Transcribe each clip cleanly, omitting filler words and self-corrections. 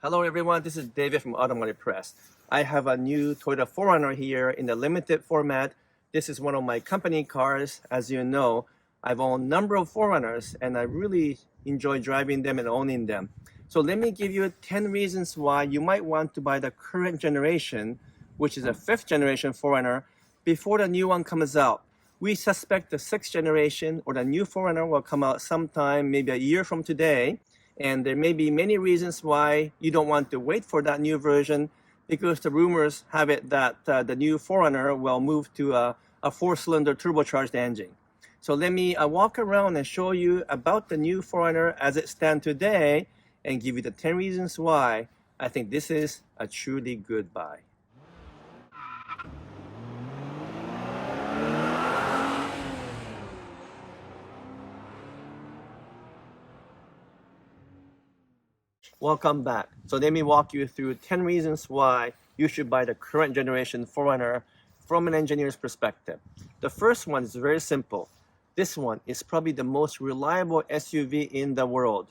Hello everyone, this is David from Automotive Press. I have a new Toyota 4Runner here in the limited format. This is one of my company cars. As you know, I've owned a number of 4Runners and I really enjoy driving them and owning them. So let me give you 10 reasons why you might want to buy the current generation, which is a 5th generation 4Runner, before the new one comes out. We suspect the 6th generation or the new 4Runner will come out sometime, maybe a year from today. And there may be many reasons why you don't want to wait for that new version, because the rumors have it that the new 4Runner will move to a 4-cylinder turbocharged engine. So let me walk around and show you about the new 4Runner as it stands today and give you the 10 reasons why I think this is a truly good buy. Welcome back. So let me walk you through 10 reasons why you should buy the current generation 4Runner from an engineer's perspective. The first one is very simple. This one is probably the most reliable SUV in the world.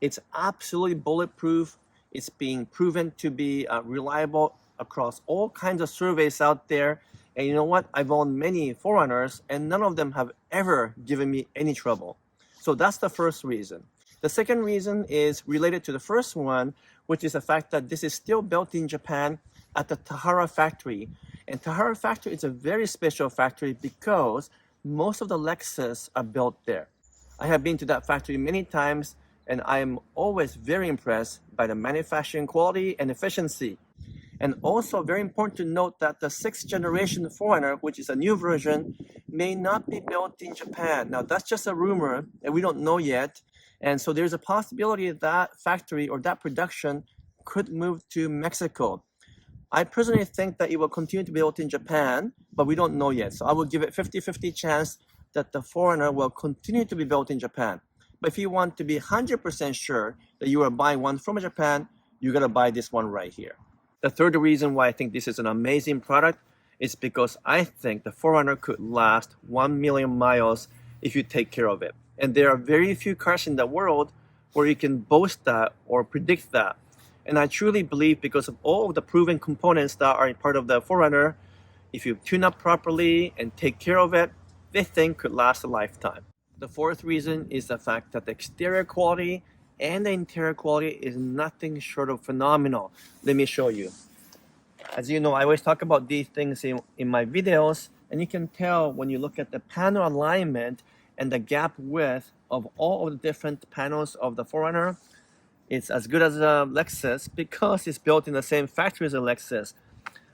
It's absolutely bulletproof. It's being proven to be reliable across all kinds of surveys out there. And you know what? I've owned many 4Runners and none of them have ever given me any trouble. So that's the first reason. The second reason is related to the first one, which is the fact that this is still built in Japan at the Tahara factory. And Tahara factory is a very special factory because most of the Lexus are built there. I have been to that factory many times and I am always very impressed by the manufacturing quality and efficiency. And also very important to note that the 6th generation 4Runner, which is a new version, may not be built in Japan. Now that's just a rumor and we don't know yet. And so there's a possibility that factory or that production could move to Mexico. I personally think that it will continue to be built in Japan, but we don't know yet. So I will give it 50-50 chance that the 4Runner will continue to be built in Japan. But if you want to be 100% sure that you are buying one from Japan, you gotta buy this one right here. The third reason why I think this is an amazing product is because I think the 4Runner could last 1 million miles if you take care of it. And there are very few cars in the world where you can boast that or predict that. And I truly believe because of all of the proven components that are part of the 4Runner, if you tune up properly and take care of it, this thing could last a lifetime. The fourth reason is the fact that the exterior quality and the interior quality is nothing short of phenomenal. Let me show you. As you know, I always talk about these things in my videos, and you can tell when you look at the panel alignment and the gap width of all of the different panels of the 4Runner. It's as good as a Lexus because it's built in the same factory as a Lexus.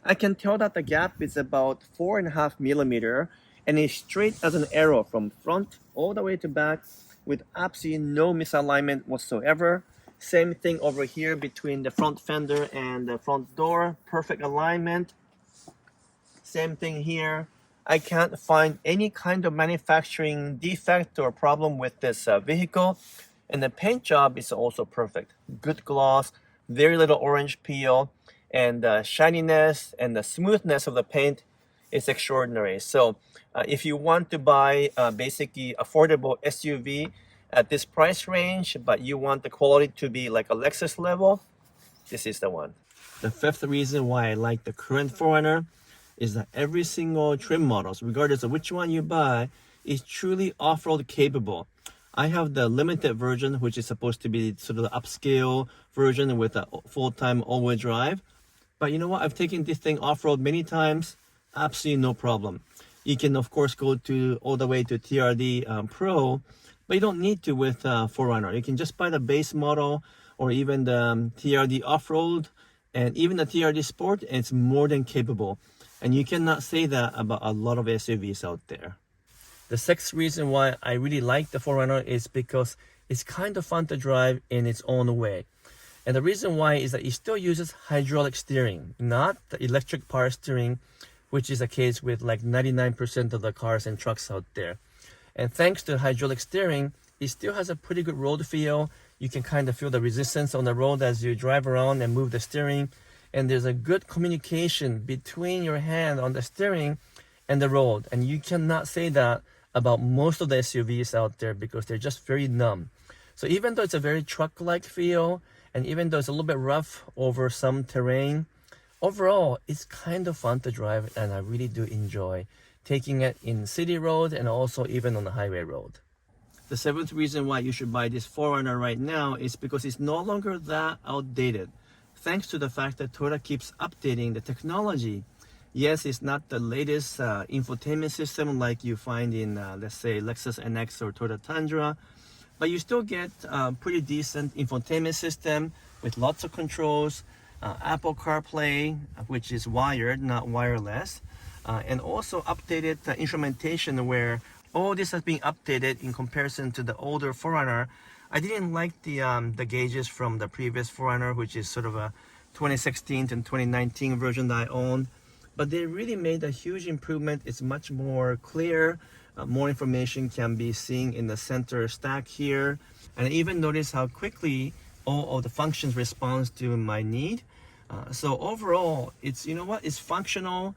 I can tell that the gap is about 4.5 millimeter and it's straight as an arrow from front all the way to back with absolutely no misalignment whatsoever. Same thing over here between the front fender and the front door, perfect alignment. Same thing here. I can't find any kind of manufacturing defect or problem with this vehicle. And the paint job is also perfect. Good gloss, very little orange peel, and the shininess and the smoothness of the paint is extraordinary. So if you want to buy basically affordable SUV at this price range, but you want the quality to be like a Lexus level, this is the one. The fifth reason why I like the current 4Runner is that every single trim models, regardless of which one you buy, is truly off-road capable. I have the limited version, which is supposed to be sort of the upscale version with a full-time all-wheel drive. But you know what? I've taken this thing off-road many times, absolutely no problem. You can, of course, go all the way to TRD Pro, but you don't need to with 4Runner. You can just buy the base model or even the TRD Off-Road and even the TRD Sport, and it's more than capable. And you cannot say that about a lot of SUVs out there. The sixth reason why I really like the 4Runner is because it's kind of fun to drive in its own way. And the reason why is that it still uses hydraulic steering, not the electric power steering, which is the case with like 99% of the cars and trucks out there. And thanks to hydraulic steering, it still has a pretty good road feel. You can kind of feel the resistance on the road as you drive around and move the steering. And there's a good communication between your hand on the steering and the road. And you cannot say that about most of the SUVs out there because they're just very numb. So even though it's a very truck-like feel And even though it's a little bit rough over some terrain, overall, it's kind of fun to drive, and I really do enjoy taking it in city road and also even on the highway road. The seventh reason why you should buy this 4Runner right now is because it's no longer that outdated, thanks to the fact that Toyota keeps updating the technology. Yes, it's not the latest infotainment system like you find in, let's say, Lexus NX or Toyota Tundra, but you still get a pretty decent infotainment system with lots of controls, Apple CarPlay, which is wired, not wireless, and also updated instrumentation where all this has been updated in comparison to the older 4Runner. I didn't like the gauges from the previous 4Runner, which is sort of a 2016 and 2019 version that I own. But they really made a huge improvement. It's much more clear. More information can be seen in the center stack here. And I even noticed how quickly all of the functions respond to my need. So overall, it's, you know what, it's functional.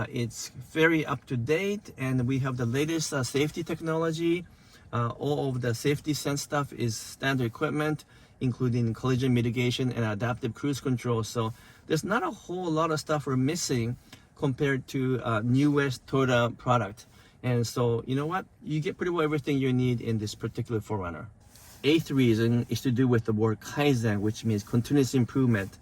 It's very up to date, and we have the latest safety technology. All of the safety sense stuff is standard equipment, including collision mitigation and adaptive cruise control. So there's not a whole lot of stuff we're missing compared to newest Toyota product. And so, you know what? You get pretty well everything you need in this particular 4Runner. Eighth reason is to do with the word Kaizen, which means continuous improvement.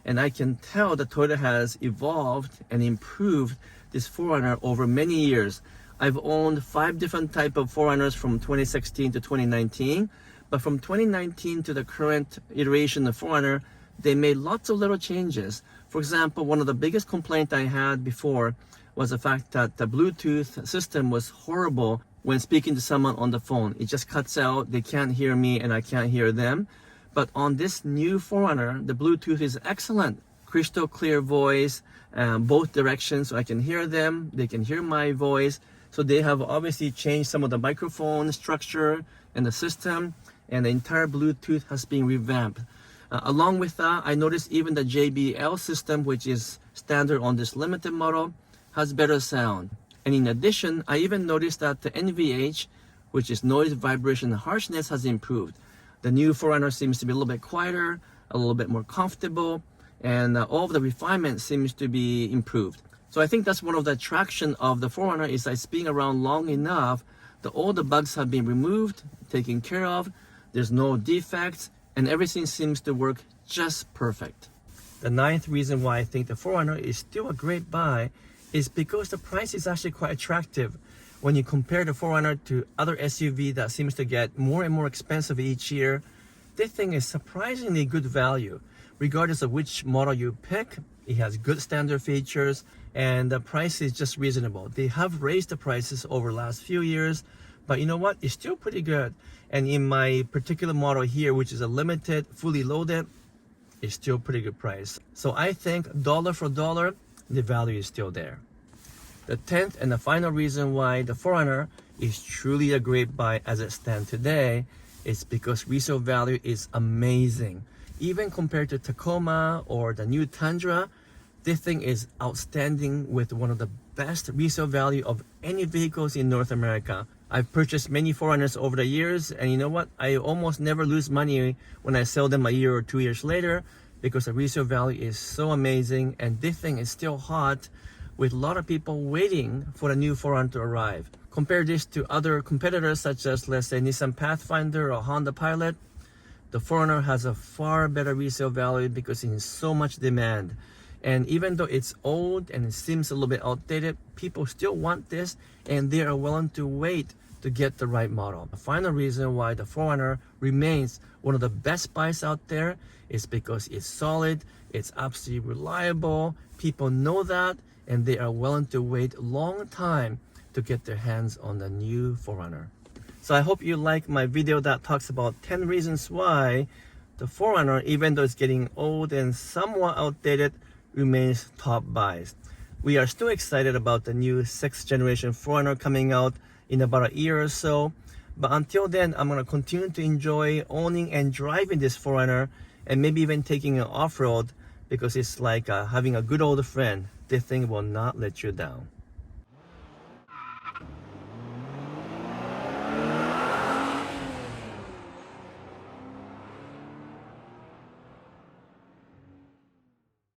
And I can tell that Toyota has evolved and improved this 4Runner over many years. I've owned 5 different type of 4Runners from 2016 to 2019. But from 2019 to the current iteration of 4Runner, they made lots of little changes. For example, one of the biggest complaints I had before was the fact that the Bluetooth system was horrible when speaking to someone on the phone. It just cuts out, they can't hear me and I can't hear them. But on this new 4Runner, the Bluetooth is excellent. Crystal clear voice, both directions, so I can hear them, they can hear my voice. So they have obviously changed some of the microphone structure and the system, and the entire Bluetooth has been revamped. Along with that, I noticed even the JBL system, which is standard on this limited model, has better sound. And in addition, I even noticed that the NVH, which is noise, vibration, and harshness, has improved. The new 4Runner seems to be a little bit quieter, a little bit more comfortable, and all of the refinement seems to be improved. So I think that's one of the attraction of the 4Runner is that it's been around long enough that all the bugs have been removed, taken care of, there's no defects, and everything seems to work just perfect. The ninth reason why I think the 4Runner is still a great buy is because the price is actually quite attractive. When you compare the 4Runner to other SUV that seems to get more and more expensive each year, this thing is surprisingly good value. Regardless of which model you pick, it has good standard features and the price is just reasonable. They have raised the prices over the last few years, but you know what? It's still pretty good. And in my particular model here, which is a limited, fully loaded, it's still pretty good price. So I think dollar for dollar, the value is still there. The 10th and the final reason why the 4Runner is truly a great buy as it stands today is because resale value is amazing. Even compared to Tacoma or the new Tundra, this thing is outstanding with one of the best resale value of any vehicles in North America. I've purchased many 4Runners over the years, and you know what? I almost never lose money when I sell them a year or 2 years later because the resale value is so amazing, and this thing is still hot with a lot of people waiting for the new 4Runner to arrive. Compare this to other competitors such as, let's say, Nissan Pathfinder or Honda Pilot. The 4Runner has a far better resale value because it's in so much demand. And even though it's old and it seems a little bit outdated, people still want this and they are willing to wait to get the right model. The final reason why the 4Runner remains one of the best buys out there is because it's solid, it's absolutely reliable, people know that, and they are willing to wait a long time to get their hands on the new 4Runner. So I hope you like my video that talks about 10 reasons why the 4Runner, even though it's getting old and somewhat outdated, remains top buys. We are still excited about the new 6th generation 4Runner coming out in about a year or so. But until then, I'm going to continue to enjoy owning and driving this 4Runner and maybe even taking it off-road because it's like having a good old friend. This thing will not let you down.